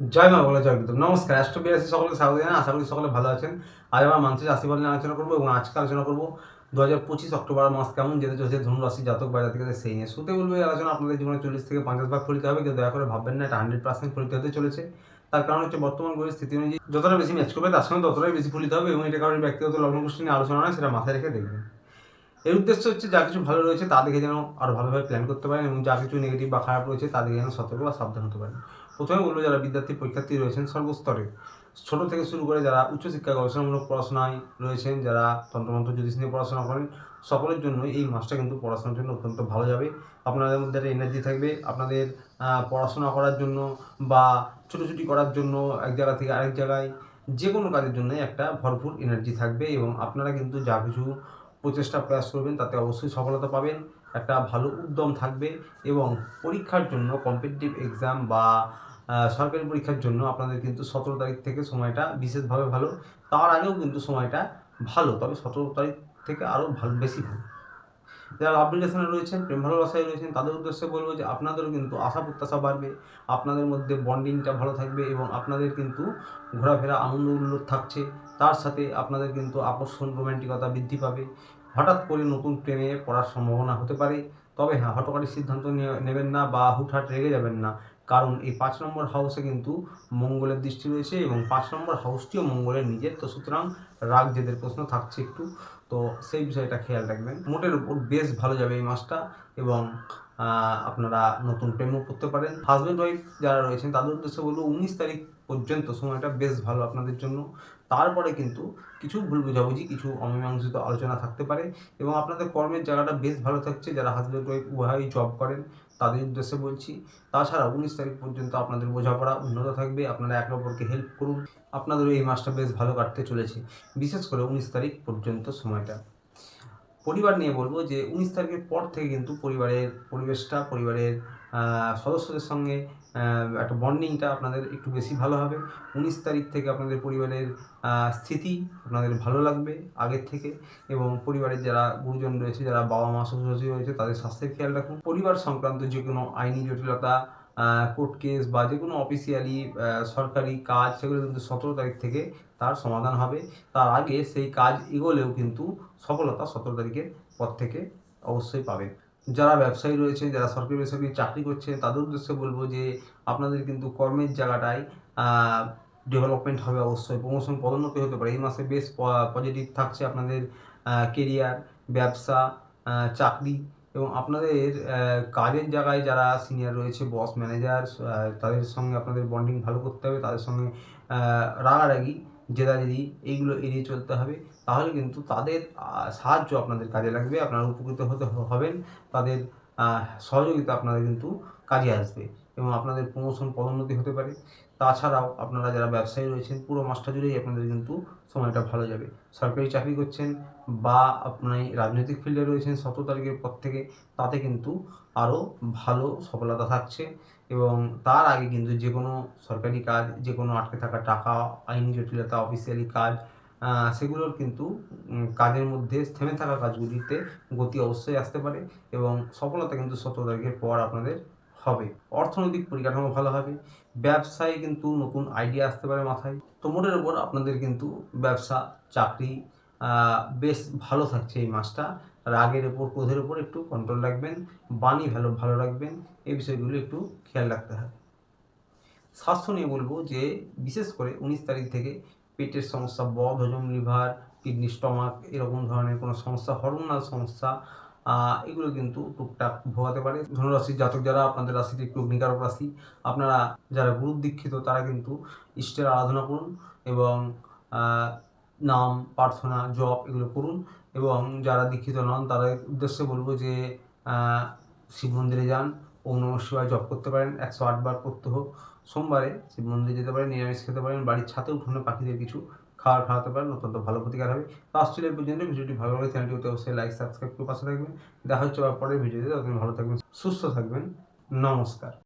জয় মা বলে জয় গুরুদেব। নমস্কার, অ্যাস্ট্রোবিয়াসে সকলকে স্বাগত জানাই। আশা করি সকলে ভালো আছেন। আজ আমরা মানসিক রাশিফল নিয়ে আলোচনা করব এবং আজকে আলোচনা করব ২০২৫ অক্টোবর মাস কেমন যেতে চলেছে ধনু রাশি জাতক বা জাতিকাদের সেই নিয়ে। শুরুতে বলব এই আলোচনা আপনাদের জীবনে ৪০ থেকে ৫০ ভাগ ফলিত হবে। কেউ দয়া করে ভাববেন না এটা 100% ফলিত হতে চলেছে। তার কারণ হচ্ছে বর্তমান ঘড়ির স্থিতি অনুযায়ী যতটা বেশি ম্যাচ করবে তার সঙ্গে ততটাই বেশি ফলিত হবে এবং এটা কারোর ব্যক্তিগত লগ্নগোষ্ঠী নিয়ে আলোচনা নয়, সেটা মাথায় রেখে দেখবেন। এর উদ্দেশ্য হচ্ছে যা কিছু ভালো রয়েছে তা দেখে যেন আরও ভালোভাবে প্ল্যান করতে পারেন এবং যা কিছু নেগেটিভ বা খারাপ রয়েছে তা দেখে যেন সতর্ক বা সাবধান হতে পারেন। প্রথমে বলবো যারা বিদ্যার্থী পরীক্ষার্থী রয়েছেন সর্বস্তরে, ছোট থেকে শুরু করে যারা উচ্চশিক্ষা গবেষণামূলক পড়াশোনায় রয়েছেন, যারা তন্ত্রমন্ত্র জ্যোতিষ নিয়ে পড়াশোনা করেন, সকলের জন্য এই মাসটা কিন্তু পড়াশোনার জন্য অত্যন্ত ভালো যাবে। আপনাদের মধ্যে একটা এনার্জি থাকবে আপনাদের পড়াশোনা করার জন্য বা ছুটোছুটি করার জন্য, এক জায়গা থেকে আরেক জায়গায় যে কোনো কাজের জন্যই একটা ভরপুর এনার্জি থাকবে এবং আপনারা কিন্তু যা কিছু প্রচেষ্টা প্রয়াস করবেন তাতে অবশ্যই সফলতা পাবেন। একটা ভালো উদ্যম থাকবে এবং পরীক্ষার জন্য কম্পিটিটিভ এক্সাম বা সরকারি পরীক্ষার জন্য আপনাদের কিন্তু ১৭ তারিখ থেকে সময়টা বিশেষভাবে ভালো। তার আগেও কিন্তু সময়টা ভালো, তবে ১৭ তারিখ থেকে আরও বেশি ভালো। যারা লাভ রিলেশনে রয়েছেন, প্রেম ভালোবাসায় রয়েছেন, তাদের উদ্দেশ্যে বলবো যে আপনাদেরও কিন্তু আশা প্রত্যাশা বাড়বে, আপনাদের মধ্যে বন্ডিংটা ভালো থাকবে এবং আপনাদের কিন্তু ঘোরাফেরা আনন্দ উল্লাস থাকছে। তার সাথে আপনাদের কিন্তু আকর্ষণ রোম্যান্টিকতা বৃদ্ধি পাবে। হঠাৎ করে নতুন প্রেমে পড়ার সম্ভাবনা হতে পারে। তবে হ্যাঁ, হঠকারী সিদ্ধান্ত নেবেন না বা হুটহাট রেগে যাবেন না, কারণ এই ৫ নম্বর হাউসে কিন্তু মঙ্গলের দৃষ্টি রয়েছে এবং ৫ নম্বর হাউসটিও মঙ্গলের নিজের, তো সুতরাং রাগ জেদের প্রশ্ন থাকছে একটু, তো সেই বিষয়টা খেয়াল রাখবেন। মোটের উপর বেশ ভালো যাবে এই মাসটা এবং আপনারা নতুন প্রেমও করতে পারেন। হাজব্যান্ড ওয়াইফ যারা রয়েছেন তাদের উদ্দেশ্যে বলবো ১৯ তারিখ পর্যন্ত সময়টা বেশ ভালো আপনাদের জন্য। তারপরে কিন্তু কিছু ভুল বোঝাবুঝি, কিছু অমীমাংসিত আলোচনা থাকতে পারে এবং আপনাদের কর্মের জায়গাটা বেশ ভালো থাকছে। যারা হাজব্যান্ড ওয়াইফ উভয়ই জব করেন তাদের উদ্দেশ্যে বলছি। তাছাড়া ১৯ তারিখ পর্যন্ত আপনাদের বোঝাপড়া উন্নত থাকবে, আপনারা একে অপরকে হেল্প করুন। আপনাদেরও এই মাসটা বেশ ভালো কাটতে চলেছে, বিশেষ করে ১৯ তারিখ পর্যন্ত সময়টা। পরিবার নিয়ে বলবো যে ১৯ তারিখের পর থেকে কিন্তু পরিবারের পরিবেশটা, পরিবারের সদস্যদের সঙ্গে একটা বন্ডিংটা আপনাদের একটু বেশি ভালো হবে। ১৯ তারিখ থেকে আপনাদের পরিবারের স্থিতি আপনাদের ভালো লাগবে আগের থেকে এবং পরিবারের যারা গুরুজন রয়েছে, যারা বাবা-মা, শ্বশুর-শাশুড়ি রয়েছে তাদের স্বাস্থ্যের খেয়াল রাখুন। পরিবার সংক্রান্ত যে কোনো আইনি জটিলতা, কোর্ট কেস বা যে কোনো অফিসিয়ালি সরকারি কাজ, সেগুলো কিন্তু ১৭ তারিখ থেকে তার সমাধান হবে। তার আগে সেই কাজ এগোলেও কিন্তু সফলতা ১৭ তারিখের পর থেকে অবশ্যই পাবেন। যারা ব্যবসায়ী রয়েছে, যারা সরকারি বেসরকারি চাকরি করছে তাদের উদ্দেশ্যে বলবো যে আপনাদের কিন্তু কর্মের জায়গাটায় ডেভেলপমেন্ট হবে অবশ্যই। প্রমোশন পদোন্নতি হতে পারে। এই মাসে বেশ পজিটিভ থাকছে আপনাদের কেরিয়ার, ব্যবসা, চাকরি এবং আপনাদের কাজের জায়গায় যারা সিনিয়র রয়েছে, বস, ম্যানেজার, তাদের সঙ্গে আপনাদের বন্ডিং ভালো করতে হবে। তাদের সঙ্গে রাগারাগি, জেদাজেদি এইগুলো এড়িয়ে চলতে হবে। তাহলে কিন্তু তাদের সাহায্য আপনাদের কাজে লাগবে, আপনারা উপকৃত হবেন। তাদের সহযোগিতা আপনাদের কিন্তু কাজে আসবে এবং আপনাদের প্রমোশন পদোন্নতি হতে পারে। তাছাড়াও আপনারা যারা ব্যবসায়ী রয়েছেন পুরো মাসটা জুড়েই আপনাদের কিন্তু সময়টা ভালো যাবে। সরকারি চাকরি করছেন বা আপনি রাজনৈতিক ফিল্ডে রয়েছেন ১৭ তারিখের পর থেকে, তাতে কিন্তু আরও ভালো সফলতা থাকছে এবং তার আগে কিন্তু যে কোনো সরকারি কাজ, যে কোনো আটকে থাকা টাকা, আইনি জটিলতা, অফিসিয়ালি কাজ, সেগুলোর কিন্তু কাজের মধ্যে থেমে থাকা কাজগুলিতে গতি অবশ্যই আসতে পারে এবং সফলতা কিন্তু ১৭ তারিখের পর আপনাদের হবে। অর্থনৈতিক পরিকাঠামো ভালো হবে। ব্যবসায় কিন্তু নতুন আইডিয়া আসতে পারে মাথায়। তো মোটের ওপর আপনাদের কিন্তু ব্যবসা, চাকরি বেশ ভালো থাকছে এই মাসটা। রাগের ওপর, ক্রোধের ওপর একটু কন্ট্রোল রাখবেন। বাণী ভালো রাখবেন। এই বিষয়গুলো একটু খেয়াল রাখতে হবে। স্বাস্থ্য নিয়ে বলবো যে বিশেষ করে ১৯ তারিখ থেকে পেটের সমস্যা, বদহজম, লিভার, কিডনি, স্টমাক এরকম ধরনের কোনো সমস্যা, হরমোনাল সমস্যা, এগুলো কিন্তু টুকটাক ভোগাতে পারে। ধনুরাশির জাতক যারা, আপনাদের রাশিটি একটু অগ্নিকারক রাশি। আপনারা যারা গুরু দীক্ষিত তারা কিন্তু ইষ্টের আরাধনা করুন এবং নাম, প্রার্থনা, জপ এগুলো করুন এবং যারা দীক্ষিত নন তাদের উদ্দেশ্যে বলবো যে শিব মন্দিরে যান, ওম নমঃ শিবায় জপ করতে পারেন, ১০৮ বার প্রত্যহ। সোমবারে শিব মন্দিরে যেতে পারেন, নিরামিষ খেতে পারেন, বাড়ির ছাদে উঠোনে পাখিদের কিছু খাবার খাওয়াতে পারেন, অত্যন্ত ভালো প্রতিকার হবে। তো আসছিল এই পর্যন্ত। ভিডিওটি ভালো লাগে চ্যানেলটিতে অবশ্যই লাইক, সাবস্ক্রাইব করে পাশে থাকবেন। দেখা হচ্ছে আবার পরের ভিডিওতে। ততদিন ভালো থাকবেন, সুস্থ থাকবেন। নমস্কার।